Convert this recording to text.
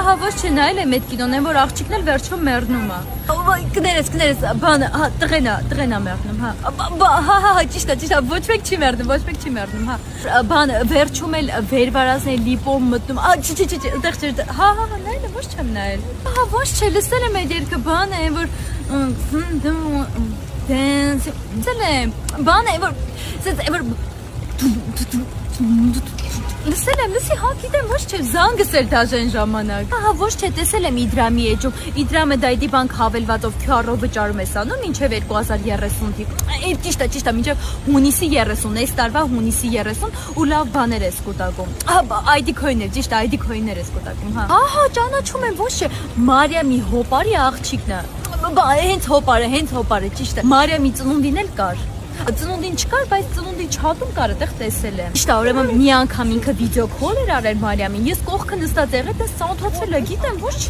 Հա, ոչ չէ, նայել եմ այդ կինոն, այն որ աղջիկն էլ վերջում մեռնում է։ Կներես, բանը, հա, տղեն է մեռնում, հա։ Հա, ճիշտ է, ոչ մեկ չի մեռնում, հա։ Բանը, վերջում էլ վերվարազն է լիպոմ մտնում։ Չի, այդտեղ չէ։ Հա, նայել եմ, ոչ չեմ նայել։ Հա, ոչ չէ, լսել եմ այդ երգը, բանը, այն որ բանը, այն որ լսել եմ, հա, գիտեմ, ոչ չէ, զանգս էր դաժեն ժամանակ։ Հա, ոչ չէ, տեսել եմ Իդրամի էջում, Իդրամը դայդի բանք հավելվածով QR-ով վճարում ես անում, մինչև 2030-ի, ճիշտ է, մինչև հունիսի 30, այս տարվա հունիսի 30 ու լավ բաներ ես կուտակում։ ID coin-ներ, ճիշտ է, ID coin-ներ ես կուտակում, հա։ Հա, ճանաչում եմ, ոչ չէ, Մարիամի հոպարի աղջիկն է։ Հենց հոպարը, ճիշտ է։ Մարիամի ծնունդին էլ կար։ Ծնունդին չկար, բայց ծնունդի չաթում կար, այդտեղ տեսել եմ։ Ճիշտ է, ուրեմն մի անգամ ինքը վիդեո քոլ էր արել Մարիամին, ես կողքը նստած եղել, դա սաունթացել է, գիտեմ, ոչ չէ։